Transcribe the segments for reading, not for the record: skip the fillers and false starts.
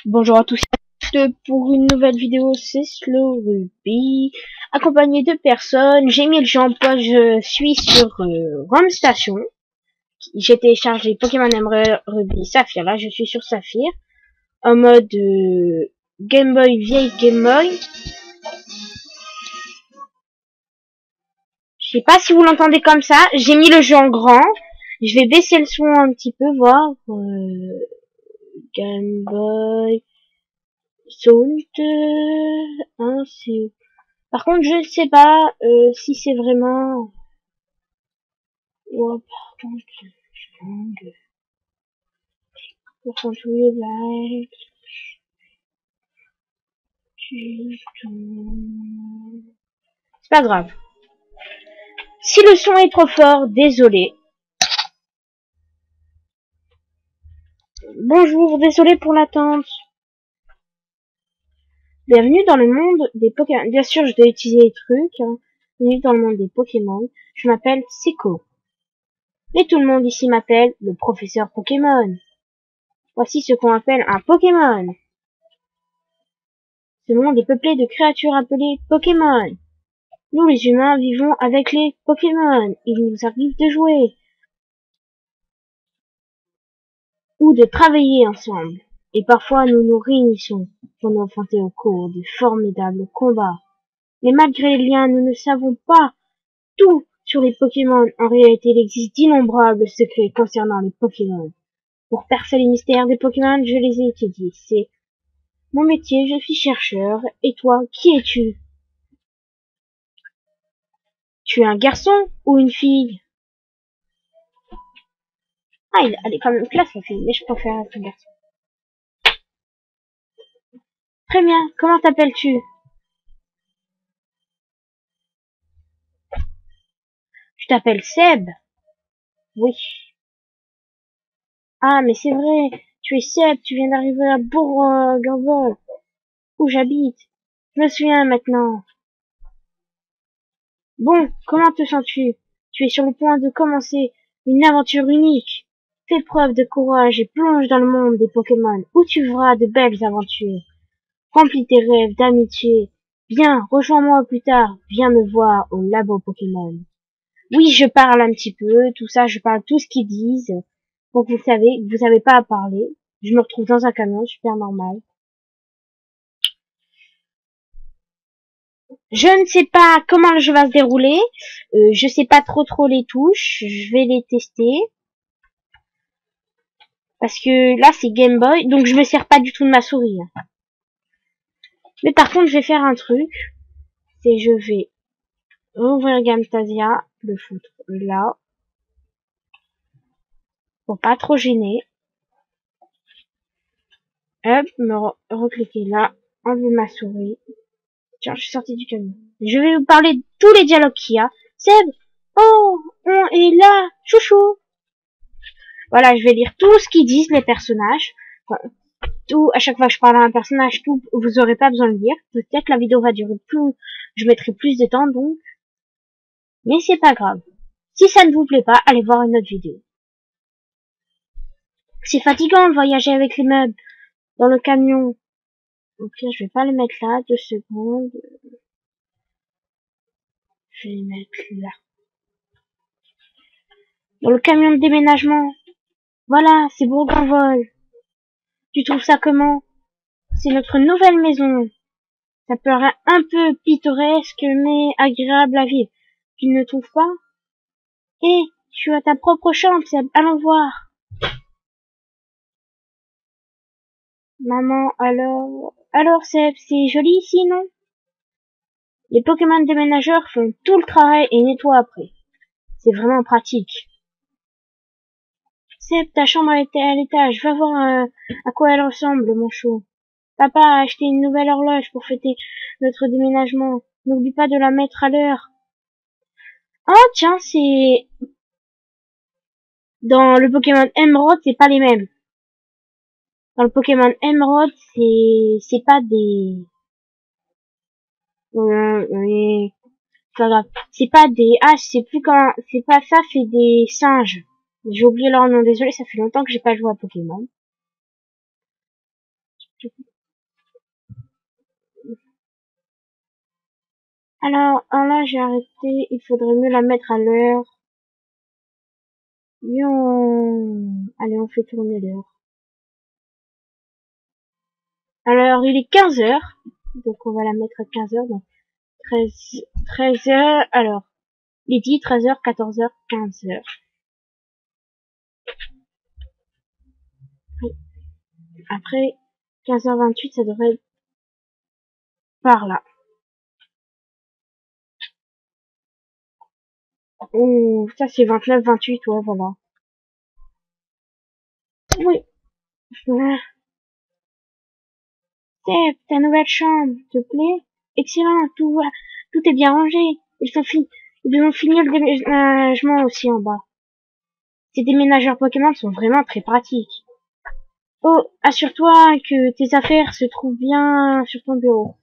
Bonjour à tous pour une nouvelle vidéo, c'est Slow Ruby, accompagné de personnes. J'ai mis le jeu en pause, je suis sur Rome Station. J'ai téléchargé Pokémon Emerald Ruby Saphir, là je suis sur Saphir, en mode Game Boy, vieille Game Boy. Je sais pas si vous l'entendez comme ça, j'ai mis le jeu en grand. Je vais baisser le son un petit peu, voir. Game Boy... Salt, hein, c'est... Par contre, je ne sais pas si c'est vraiment... Oh, par contre, les likes... C'est pas grave. Si le son est trop fort, désolé. Bonjour, désolé pour l'attente. Bienvenue dans le monde des Pokémon. Bien sûr, je dois utiliser les trucs. Hein. Bienvenue dans le monde des Pokémon. Je m'appelle Seiko. Mais tout le monde ici m'appelle le professeur Pokémon. Voici ce qu'on appelle un Pokémon. Ce monde est peuplé de créatures appelées Pokémon. Nous, les humains, vivons avec les Pokémon. Il nous arrive de jouer. Ou de travailler ensemble. Et parfois, nous nous réunissons pour nous affronter au cours de formidables combats. Mais malgré les liens, nous ne savons pas tout sur les Pokémon. En réalité, il existe d'innombrables secrets concernant les Pokémon. Pour percer les mystères des Pokémon, je les ai étudiés. C'est mon métier, je suis chercheur. Et toi, qui es-tu? Tu es un garçon ou une fille? Ah, elle est quand même classe, la fille, mais je préfère être un garçon. Très bien, comment t'appelles-tu? Tu t'appelles Seb? Oui. Ah, mais c'est vrai, tu es Seb, tu viens d'arriver à Bourg-en-Gueval, où j'habite. Je me souviens maintenant. Bon, comment te sens-tu? Tu es sur le point de commencer une aventure unique. Fais preuve de courage et plonge dans le monde des Pokémon, où tu verras de belles aventures. Remplis tes rêves d'amitié. Viens, rejoins-moi plus tard. Viens me voir au labo Pokémon. Oui, je parle un petit peu, tout ça, je parle tout ce qu'ils disent. Donc vous savez, vous savez pas à parler. Je me retrouve dans un camion, super normal. Je ne sais pas comment le jeu va se dérouler. Je sais pas trop les touches. Je vais les tester. Parce que là, c'est Game Boy, donc je me sers pas du tout de ma souris. Hein. Mais par contre, je vais faire un truc. C'est je vais ouvrir Camtasia, le foutre là. Pour pas trop gêner. Hop, me recliquer là. Enlever ma souris. Tiens, je suis sortie du camion. Je vais vous parler de tous les dialogues qu'il y a. Seb, oh, on est là, chouchou. Voilà, je vais lire tout ce qu'ils disent les personnages. Enfin, tout, à chaque fois que je parle à un personnage, tout, vous aurez pas besoin de lire. Peut-être la vidéo va durer plus, je mettrai plus de temps donc. Mais c'est pas grave. Si ça ne vous plaît pas, allez voir une autre vidéo. C'est fatigant de voyager avec les meubles dans le camion. Au pire, je vais pas le mettre là, 2 secondes. Je vais le mettre là. Dans le camion de déménagement. Voilà, c'est Bourg-en-Vol. Tu trouves ça comment? C'est notre nouvelle maison. Ça paraît un peu pittoresque, mais agréable à vivre. Tu ne trouves pas? Hé, tu as ta propre chambre, Seb. Allons voir. Maman, alors Seb, c'est joli ici, non? Les Pokémon déménageurs font tout le travail et nettoient après. C'est vraiment pratique. Seb, ta chambre est à l'étage. Va voir à quoi elle ressemble, mon chou. Papa a acheté une nouvelle horloge pour fêter notre déménagement. N'oublie pas de la mettre à l'heure. Oh, tiens, c'est... Dans le Pokémon Emerald, c'est pas les mêmes. Dans le Pokémon Emerald, c'est pas des... C'est pas des... Ah, je sais plus comment... C'est pas ça, c'est des singes. J'ai oublié leur nom, désolé, ça fait longtemps que j'ai pas joué à Pokémon. Alors là, j'ai arrêté. Il faudrait mieux la mettre à l'heure. Allez, on fait tourner l'heure. Alors, il est 15 heures. Donc, on va la mettre à 15 heures. Donc, 13 heures. Alors, midi, 13 heures, 14 heures, 15 heures. Après, 15h28, ça devrait être par là. Oh, ça c'est 29, 28, ouais, voilà. Oui. Voilà. Steph, ta nouvelle chambre, te plaît? Excellent, tout est bien rangé. Ils ont fini le déménagement aussi en bas. Ces déménageurs Pokémon sont vraiment très pratiques. Oh, assure-toi que tes affaires se trouvent bien sur ton bureau.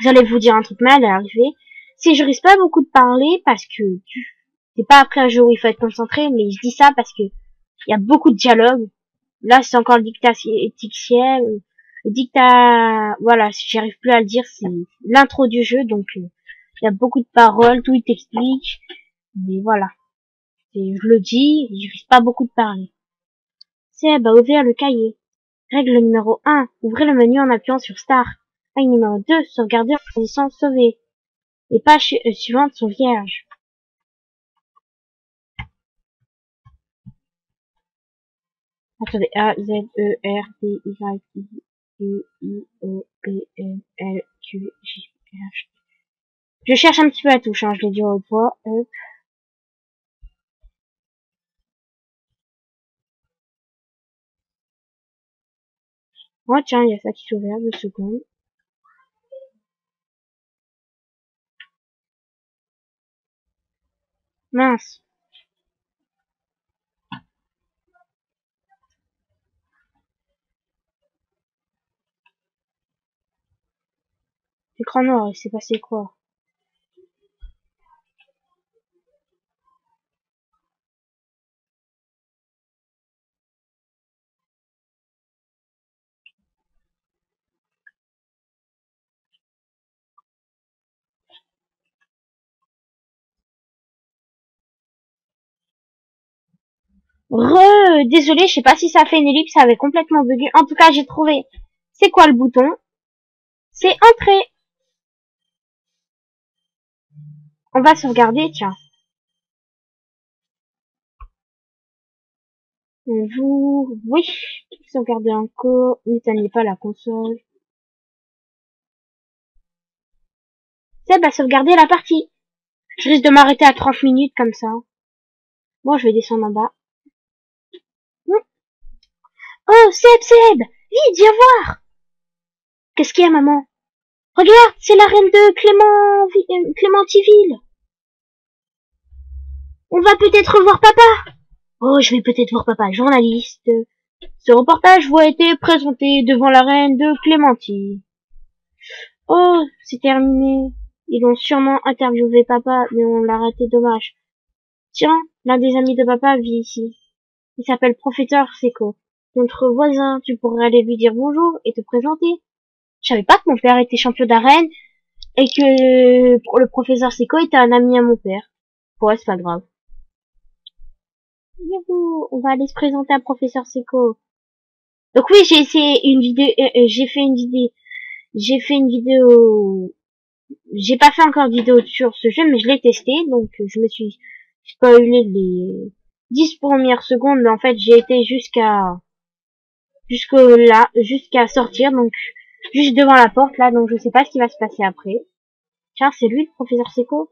J'allais vous dire un truc mal à l'arrivée. Si je risque pas beaucoup de parler parce que t'es pas après un jeu où il faut être concentré, mais je dis ça parce que il y a beaucoup de dialogue. Là, c'est encore le dictatiel. Le dictat, voilà, si j'arrive plus à le dire, c'est l'intro du jeu, donc il y a beaucoup de paroles, tout il t'explique. Mais voilà, je le dis, je risque pas beaucoup de parler. C'est, ouvrir le cahier. Règle numéro 1, ouvrez le menu en appuyant sur Start. Règle numéro 2, sauvegarder en choisissant sauver. Les pages suivantes sont vierges. Attendez, A, Z, E, R, D, Y, U, I, O, P, N, L, Q, J, H. Je cherche un petit peu la touche, hein, je l'ai dit à haute voix. Hop. Oh tiens, il y a ça qui s'ouvre, 2 secondes. Mince. Écran noir, il s'est passé quoi? Désolé, je sais pas si ça fait une ellipse, ça avait complètement bugué. En tout cas, j'ai trouvé. C'est quoi le bouton? C'est entrée. On va sauvegarder, tiens. Oui. Sauvegarder encore. N'éteignez pas la console. C'est, sauvegarder la partie. Je risque de m'arrêter à 30 minutes comme ça. Bon, je vais descendre en bas. Oh, Seb, vite, viens voir. Qu'est-ce qu'il y a, maman? Regarde, c'est la reine de Clémentiville. On va peut-être revoir papa. Oh, je vais peut-être voir papa, journaliste. Ce reportage vous a été présenté devant la reine de Clémentine. Oh, c'est terminé. Ils ont sûrement interviewé papa, mais on l'a raté, dommage. Tiens, l'un des amis de papa vit ici. Il s'appelle Professeur Seco. Notre voisin, tu pourrais aller lui dire bonjour et te présenter. Je savais pas que mon père était champion d'arène et que le professeur Seco était un ami à mon père. Ouais, c'est pas grave. Youhou, on va aller se présenter à professeur Seco. Donc oui, j'ai essayé une vidéo, j'ai fait une vidéo, j'ai pas fait encore de vidéo sur ce jeu, mais je l'ai testé, donc je me suis spoilé les 10 premières secondes, mais en fait j'ai été jusqu'à sortir, donc juste devant la porte là, donc je sais pas ce qui va se passer après. Tiens, c'est lui le professeur Seco.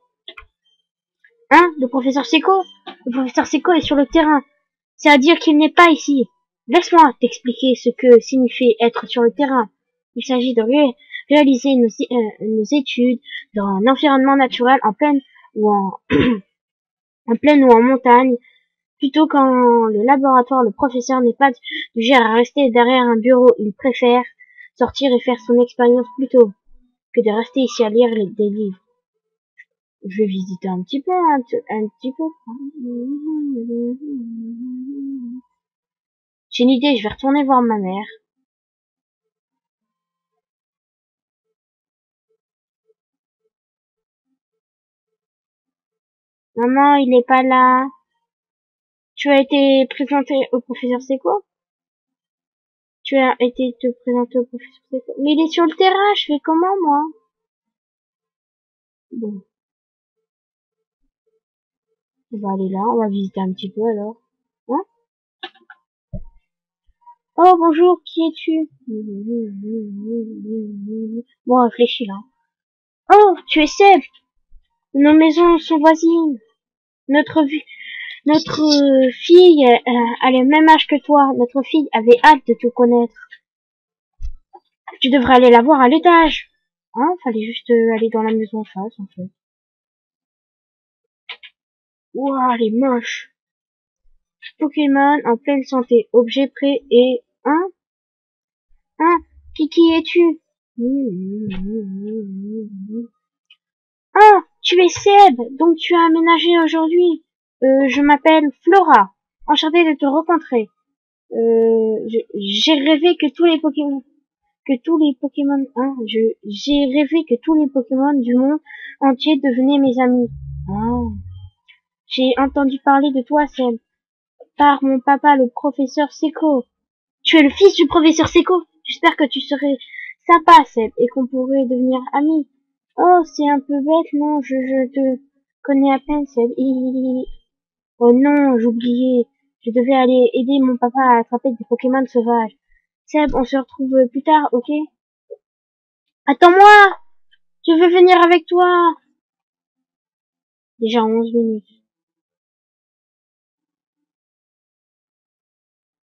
Hein, le professeur Seco? Le professeur Seco est sur le terrain. C'est à dire qu'il n'est pas ici. Laisse-moi t'expliquer ce que signifie être sur le terrain. Il s'agit de réaliser nos études dans un environnement naturel en plaine ou en plaine ou en montagne. Plutôt qu'en le laboratoire, le professeur n'est pas du genre à rester derrière un bureau. Il préfère sortir et faire son expérience plutôt que de rester ici à lire des livres. Je vais visiter un petit peu, un petit peu. J'ai une idée, je vais retourner voir ma mère. Maman, il est pas là. Tu as été présenté au professeur Seco? Tu as été te présenter au professeur Seco? Mais il est sur le terrain, je fais comment, moi? Bon, on va aller là, on va visiter un petit peu alors. Hein? Oh, bonjour, qui es-tu? Bon, réfléchis là. Oh, tu es Seb. Nos maisons sont voisines. Notre vie, notre fille a le même âge que toi. Notre fille avait hâte de te connaître. Tu devrais aller la voir à l'étage. Hein, fallait juste aller dans la maison en face, en fait. Ouah, elle est moche. Pokémon en pleine santé. Objet prêt et... Hein? Hein? Qui es-tu? Ah, tu es Seb, donc tu as aménagé aujourd'hui. Je m'appelle Flora. Enchantée de te rencontrer. J'ai rêvé que j'ai rêvé que tous les Pokémon du monde entier devenaient mes amis. Ah. J'ai entendu parler de toi, Seb, par mon papa, le professeur Seco. Tu es le fils du professeur Seco. J'espère que tu serais sympa, Seb, et qu'on pourrait devenir amis. Oh, c'est un peu bête, non, je te connais à peine, Seb. Oh non, j'oubliais. Je devais aller aider mon papa à attraper des Pokémon sauvages. Seb, on se retrouve plus tard, ok? Attends-moi! Je veux venir avec toi! Déjà 11 minutes.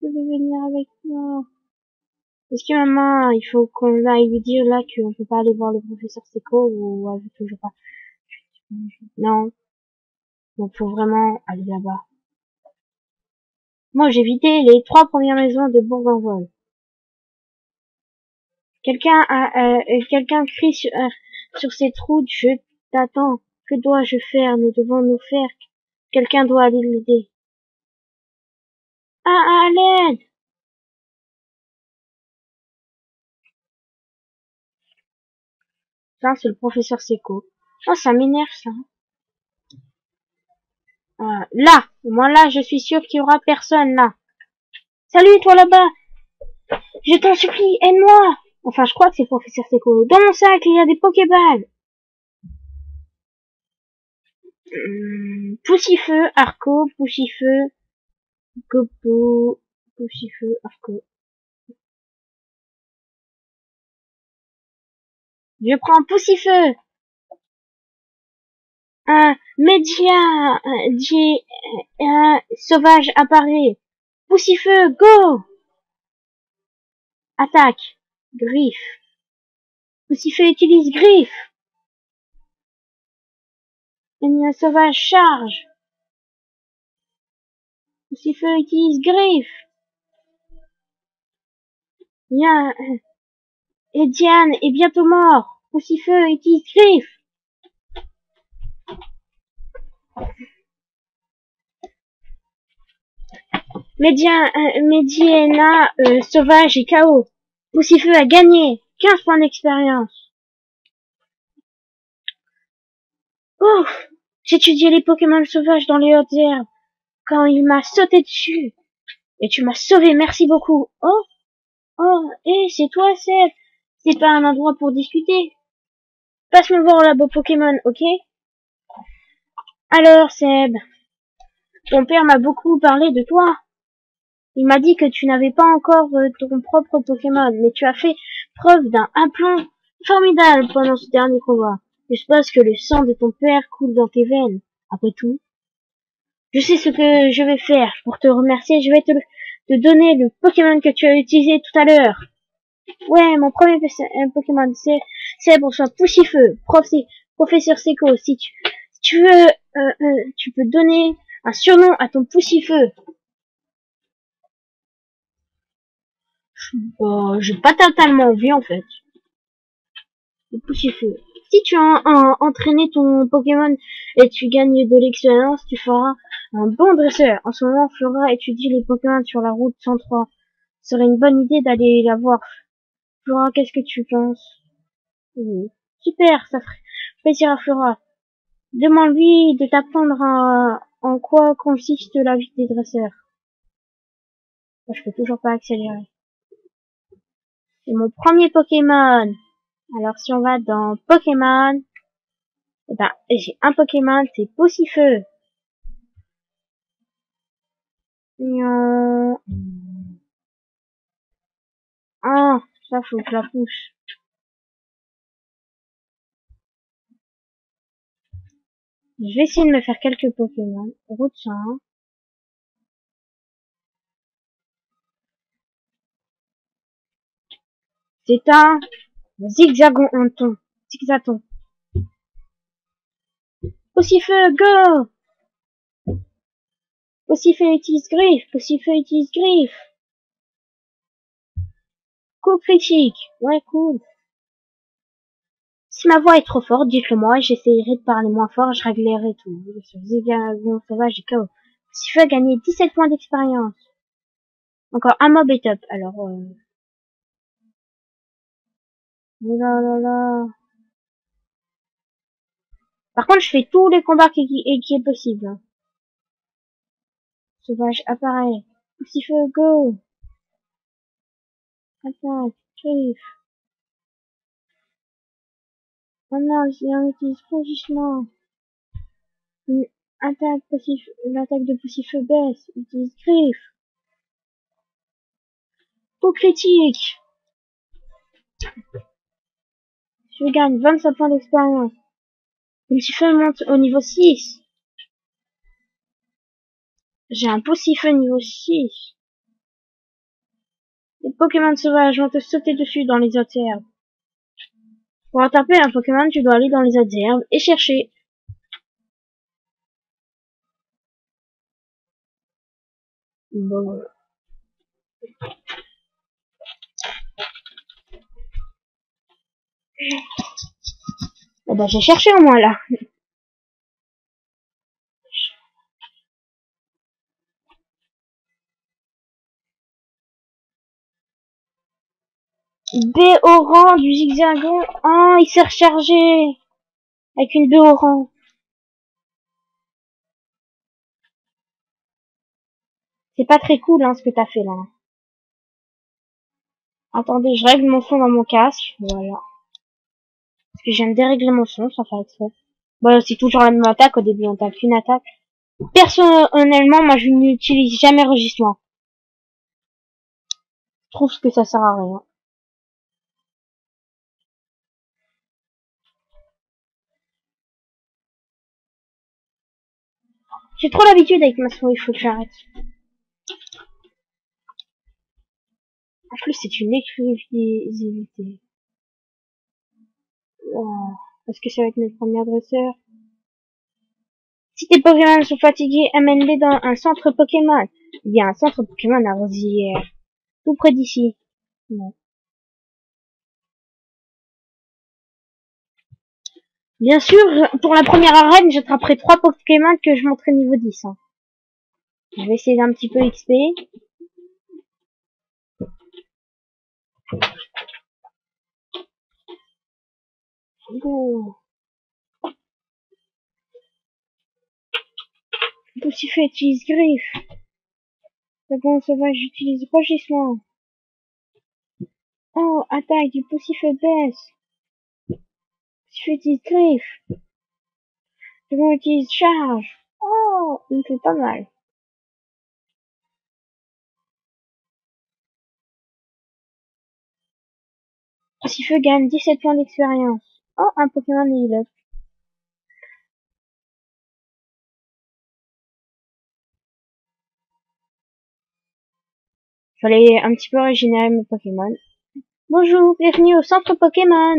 Je veux venir avec toi. Est-ce que maman, il faut qu'on aille lui dire là qu'on peut pas aller voir le professeur Seco ou elle veut toujours pas? Non. Donc faut vraiment aller là-bas. Moi, j'ai vidé les 3 premières maisons de Bourg-en-Vol. Quelqu'un crie sur cette route, je t'attends. Que dois-je faire? Nous devons nous faire. Quelqu'un doit aller l'aider. À l'aide! Ça, c'est le professeur Seco. Oh, ça m'énerve, ça. Là! Moi, là, je suis sûr qu'il y aura personne, là. Salut, toi, là-bas! Je t'en supplie, aide-moi! Enfin, je crois que c'est le professeur Seco. Dans mon sac, il y a des Pokéballs! Poussifeu, Arco, Poussifeu, Gopo, Poussifeu, Arco. Je prends Poussifeu! Un média, un sauvage apparaît. Poussifeu, go! Attaque. Griffe. Poussifeu utilise griffe. Un sauvage charge. Poussifeu utilise griffe. Bien. Et Diane est bientôt mort. Poussifeu utilise griffe. Mediana sauvage et KO. Poussifeu a gagné 15 points d'expérience. Oh, j'étudiais les Pokémon sauvages dans les hautes herbes quand il m'a sauté dessus. Et tu m'as sauvé, merci beaucoup. Oh, c'est toi, Seb. C'est pas un endroit pour discuter. Passe me voir au labo Pokémon, ok? Alors, Seb, ton père m'a beaucoup parlé de toi. Il m'a dit que tu n'avais pas encore ton propre Pokémon, mais tu as fait preuve d'un aplomb formidable pendant ce dernier combat. Je suppose que le sang de ton père coule dans tes veines. Après tout, je sais ce que je vais faire. Pour te remercier, je vais te donner le Pokémon que tu as utilisé tout à l'heure. Ouais, mon premier Pokémon, c'est pour soi Poussifeu, professeur Seco. Si tu veux, tu peux donner un surnom à ton Poussifeu. J'ai pas totalement envie en fait. Le Poussifeu. Si tu as entraîné ton Pokémon et tu gagnes de l'expérience, tu feras un bon dresseur. En ce moment, Flora étudie les Pokémon sur la route 103. Ce serait une bonne idée d'aller la voir. Flora, qu'est-ce que tu penses? Oui. Super, ça ferait plaisir à Flora. Demande-lui de t'apprendre en quoi consiste la vie des dresseurs. Moi, je peux toujours pas accélérer. C'est mon premier Pokémon. Alors, si on va dans Pokémon, eh ben, j'ai un Pokémon, c'est Poussifeu. Miaou. Ah, ça faut que je la pousse. Je vais essayer de me faire quelques Pokémon. Route 100. C'est un Zigzagoton. Zigzaton. Poussifeu, go! Poussifeu utilise griffe. Poussifeu utilise griffe. Coup critique. Ouais, cool. Si ma voix est trop forte, dites-le moi, j'essayerai de parler moins fort, je réglerai tout. Sur Zigzagon sauvage et KO. Poussifeu a gagné 17 points d'expérience. Encore un mob est top. Alors, oh là là là. Par contre, je fais tous les combats qui est possible. Hein. Sauvage apparaît. Poussifeu, go! Attaque, griffe. Oh non, on utilise rugissement. Une l'attaque de Poussifeu baisse. Utilise griffe. Coup critique. Je gagne 25 points d'expérience. Poussifeu monte au niveau 6. J'ai un Poussifeu niveau 6. Les Pokémon sauvages vont te sauter dessus dans les autres herbes. Pour attraper un Pokémon, tu dois aller dans les autres herbes et chercher. Bon. Eh ben, j'ai cherché au moins là. B au rang du zigzagon. Oh, il s'est rechargé. Avec une B au rang. C'est pas très cool, hein, ce que t'as fait là. Attendez, je règle mon son dans mon casque. Voilà. Parce que je viens de dérégler mon son sans faire exprès. Bon, c'est toujours la même attaque. Au début, on tape une attaque. Personnellement, moi, je n'utilise jamais rugissement. Je trouve que ça sert à rien. J'ai trop l'habitude avec ma souris, il faut que j'arrête. En plus, c'est une exclusivité. Oh. Est-ce que ça va être notre premier dresseur? Si tes Pokémon sont fatigués, amène-les dans un centre Pokémon. Il y a un centre Pokémon à Rosière, tout près d'ici. Non. Bien sûr, pour la première arène, j'attraperai 3 Pokémon que je monterai niveau 10. Hein. Je vais essayer d'un petit peu XP. Oh. Poussifeu utilise griffe. Dragon sauvage j'utilise rugissement. Oh, attaque du Poussifeu baisse. Poussifeu utilise griffe. Dragon utilise charge. Oh, il me fait pas mal. Poussifeu gagne 17 points d'expérience. Oh, un Pokémon heal up. Fallait un petit peu régénérer mes Pokémon. Bonjour, bienvenue au centre Pokémon.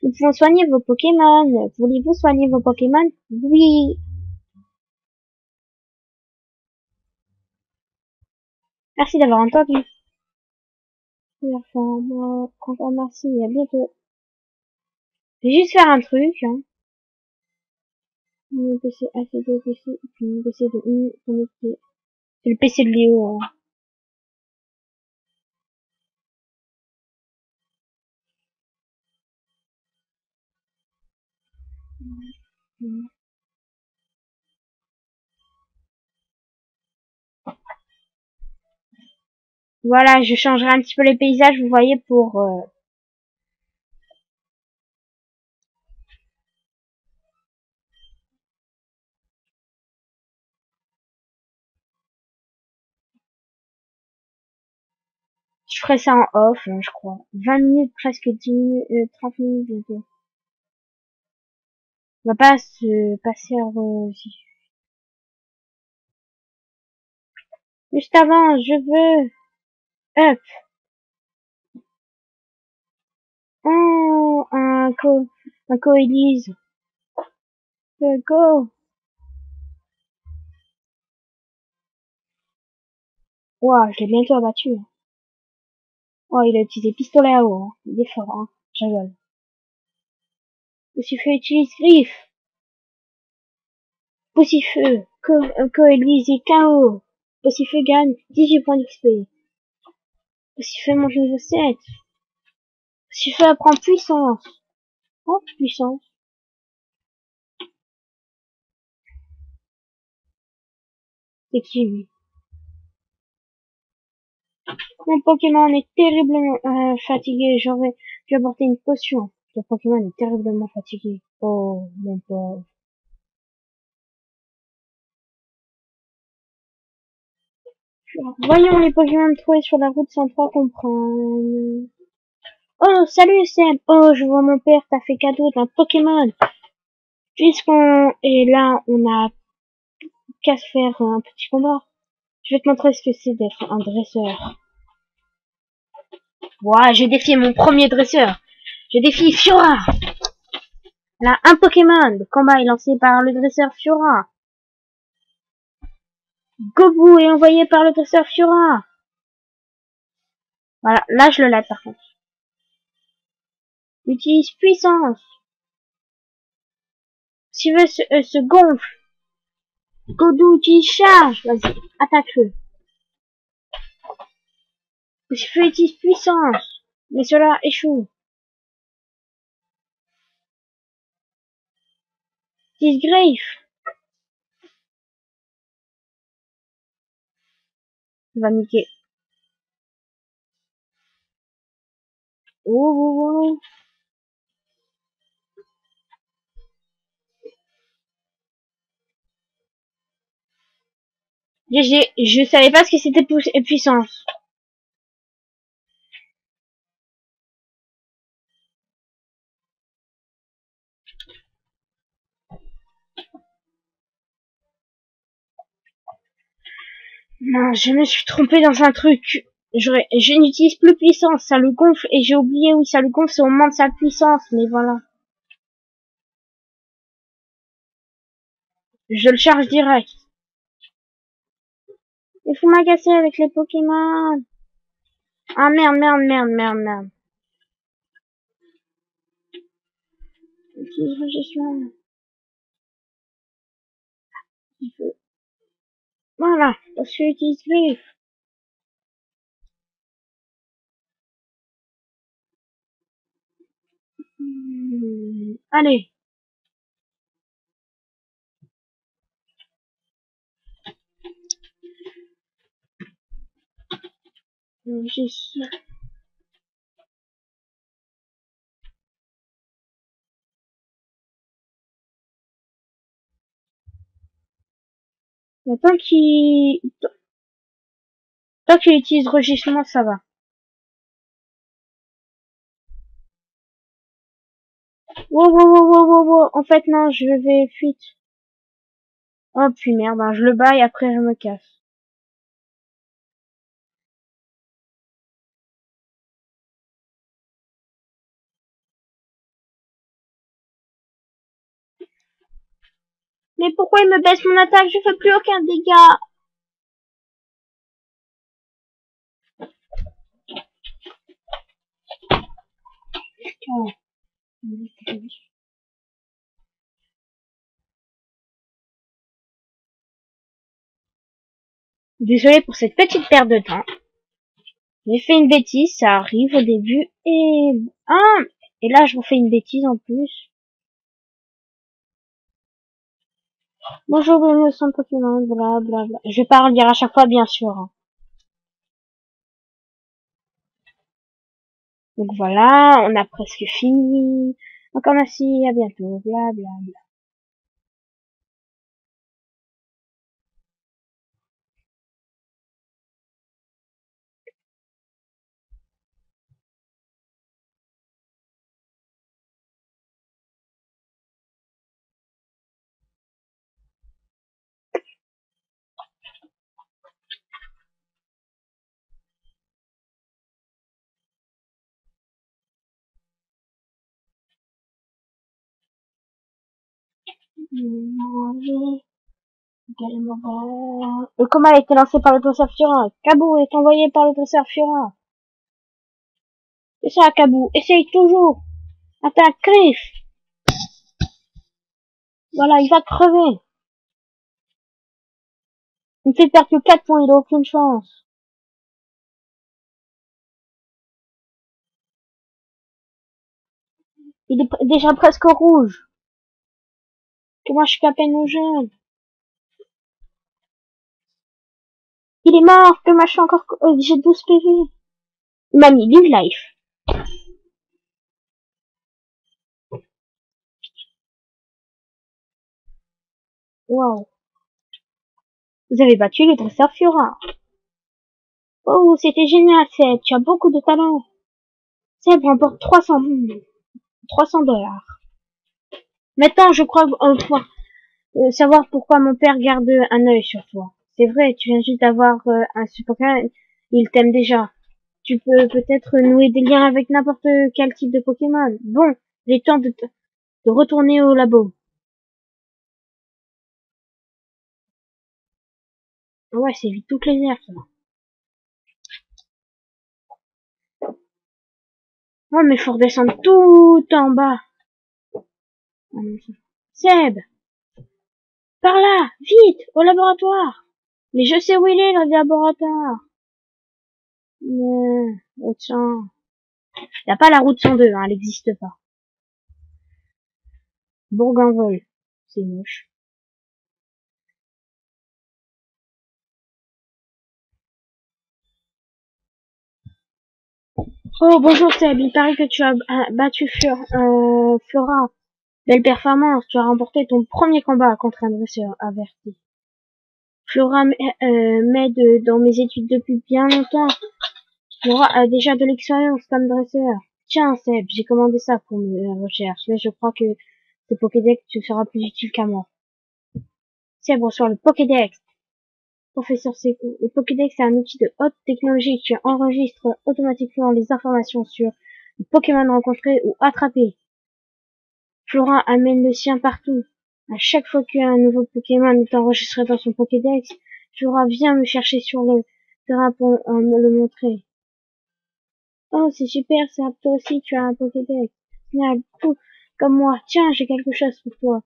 Nous pouvons soigner vos Pokémon. Voulez-vous soigner vos Pokémon? Oui. Merci d'avoir entendu. Enfin, encore merci, à bientôt. Je vais juste faire un truc. Hein. Mon PC, ACD, PC, puis mon PC de connecté. C'est le PC de Léo. Hein. Voilà, je changerai un petit peu les paysages, vous voyez, pour... Je ferai ça en off, hein, je crois. 20 minutes, presque 10 minutes, 30 minutes bientôt. On va pas se passer à... Juste avant, je veux... Up. Oh, un co-élise. Go. Ouah, je l'ai bientôt abattu. Oh, il a utilisé pistolet à eau. Hein. Il est fort, hein. Je rigole. Poussifeu utilise griffe. Poussifeu. Co-élise et KO. Poussifeu gagne 18 points d'XP. Poussifeu monte niveau 7. Poussifeu apprend puissance. Oh, puissance. C'est qui lui? Mon Pokémon est terriblement fatigué. Je vais apporter une potion. Le Pokémon est terriblement fatigué. Oh, mon pauvre. Voyons les Pokémon trouvés sur la route 103 comprendre. Oh, salut Sam. Oh, je vois mon père t'a fait cadeau d'un Pokémon. Puisqu'on est là, on a qu'à se faire un petit combat. Je vais te montrer ce que c'est d'être un dresseur. Ouah, j'ai défié mon premier dresseur. Je défie Fiora. Là, un Pokémon. Le combat est lancé par le dresseur Fiora. Gobu est envoyé par le dresseur Fiora. Voilà, là je le lâche par contre. Utilise puissance. Si veut se gonfle. Godou utilise charge. Vas-y, attaque-le. Si veut utilise puissance. Mais cela échoue. Utilise griffe. Il va niquer. Oh, oh, oh. Je savais pas ce que c'était puissance. Non, je me suis trompé dans un truc. Je n'utilise plus puissance, ça le gonfle, et j'ai oublié, oui, ça le gonfle, c'est au moment de sa puissance, mais voilà. Je le charge direct. Il faut m'agacer avec les Pokémon. Ah merde, merde, merde, merde, merde. Utilise rugissement. Voilà, parce que j'utilise griffe. Allez. Rugissement. Mais tant qu'il utilise rugissement, ça va. Wow, wow, wow, wow, wow, wow. En fait, non, je vais fuite. Oh, puis merde, hein, je le bats et après je me casse. Mais pourquoi il me baisse mon attaque? Je fais plus aucun dégât. Oh. Désolé pour cette petite perte de temps. J'ai fait une bêtise, ça arrive au début. Et là je refais une bêtise en plus. Bonjour, bienvenue au centre Pokémon, blablabla. Je vais pas redire à chaque fois, bien sûr. Hein. Donc voilà, on a presque fini. Encore merci, à bientôt, bla bla bla. Le coma a été lancé par le professeur Fiora. Kabou est envoyé par le professeur Fiora. C'est ça, Kabou. Essaye toujours. Attaque, Cliff. Voilà, il va crever. Il me fait perdre que 4 points, il a aucune chance. Il est déjà presque rouge. Que moi, je suis qu'à peine au jaune. Il est mort, que moi, je suis encore, j'ai 12 PV. Il m'a mis live life. Waouh. Vous avez battu le dresseur Fiora. Oh, c'était génial, Seb. Tu as beaucoup de talent. Seb remporte 300 $. Maintenant, je crois pouvoir savoir pourquoi mon père garde un œil sur toi. C'est vrai, tu viens juste d'avoir un super Pokémon. Il t'aime déjà. Tu peux peut-être nouer des liens avec n'importe quel type de Pokémon. Bon, il est temps de retourner au labo. Ouais, c'est vite toutes les airs, ça. Oh, mais faut redescendre tout en bas. Seb, par là, vite, au laboratoire. Mais je sais où il est, le laboratoire. Route 100. Il n'y a pas la route 102, hein, elle n'existe pas. Bourg-en-Vol. C'est moche. Oh, bonjour Seb, il paraît que tu as battu Flora. Belle performance, tu as remporté ton premier combat contre un dresseur averti. Flora m'aide dans mes études depuis bien longtemps. Flora a déjà de l'expérience comme dresseur. Tiens Seb, j'ai commandé ça pour mes recherches, mais je crois que ce Pokédex te sera plus utile qu'à moi. Seb reçoit le Pokédex. Professeur Sekou, le Pokédex est un outil de haute technologie qui enregistre automatiquement les informations sur les Pokémon rencontrés ou attrapés. Flora amène le sien partout. À chaque fois qu'un nouveau Pokémon est enregistré dans son Pokédex, Flora vient me chercher sur le terrain pour me le montrer. Oh, c'est super, ça, toi aussi tu as un Pokédex. Génial, tout comme moi. Tiens, j'ai quelque chose pour toi.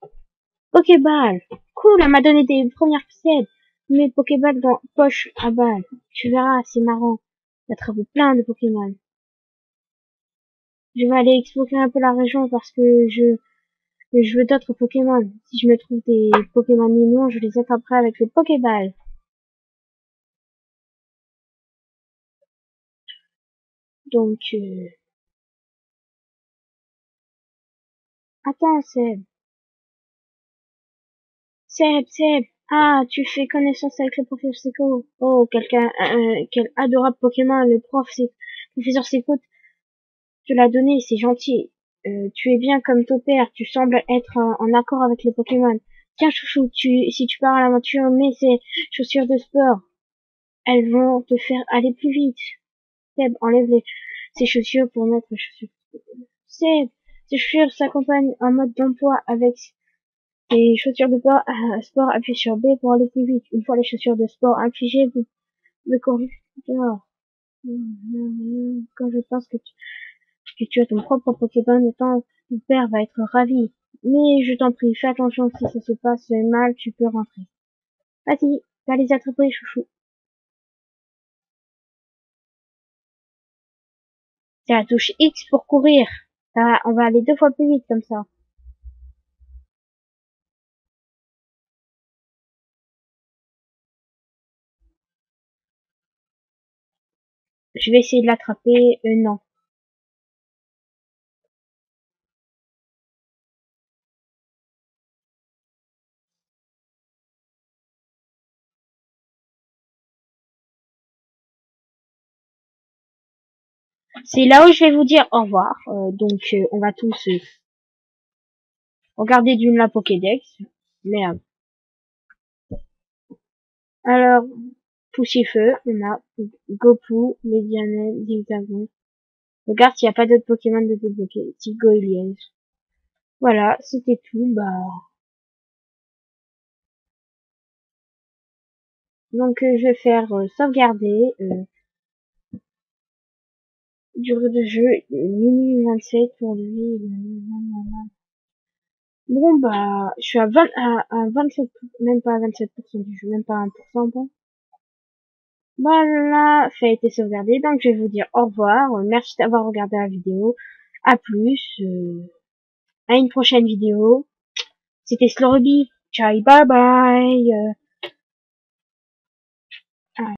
Pokéball. Cool, elle m'a donné des premières pièces. Mets Pokéball dans poche à balle. Tu verras, c'est marrant. D'attraper plein de Pokémon. Je vais aller explorer un peu la région parce que je veux d'autres Pokémon. Si je me trouve des Pokémon mignons, je les attraperai avec le Pokéball. Donc, attends, Seb. Ah, tu fais connaissance avec le professeur Seiko. Oh, quel adorable Pokémon. Le professeur Seiko te l'a donné, c'est gentil. Tu es bien comme ton père. Tu sembles être en accord avec les Pokémon. Tiens, chouchou, si tu pars à l'aventure, mets ces chaussures de sport. Elles vont te faire aller plus vite. Seb, enlève ces chaussures pour mettre les chaussures. Seb, ces chaussures s'accompagnent en mode d'emploi avec les chaussures de sport, appuyez sur B pour aller plus vite. Une fois les chaussures de sport infligées, vous pouvez courir dehors. Quand je pense que tu as ton propre Pokémon, ton père va être ravi. Mais je t'en prie, fais attention, si ça se passe mal, tu peux rentrer. Vas-y, va les attraper, chouchou. C'est la touche X pour courir. On va aller 2 fois plus vite comme ça. Je vais essayer de l'attraper. Non. c'est là où je vais vous dire au revoir. Donc, on va tous regarder d'une la Pokédex. Merde. Alors, Poussifeu, on a Gopu, Médianel, Dictagon. Regarde s'il n'y a pas d'autres Pokémon de débloquer. Tigo et Liège. Voilà, c'était tout. Bah, donc je vais faire sauvegarder. Durée de jeu, minuit 27 pour lui. Bon bah, je suis à 20, à 27, même pas à 27% du jeu, même pas à 1%. Bon. Voilà, ça a été sauvegardé, donc je vais vous dire au revoir. Merci d'avoir regardé la vidéo. À plus, à une prochaine vidéo. C'était Slurby. Ciao, bye bye.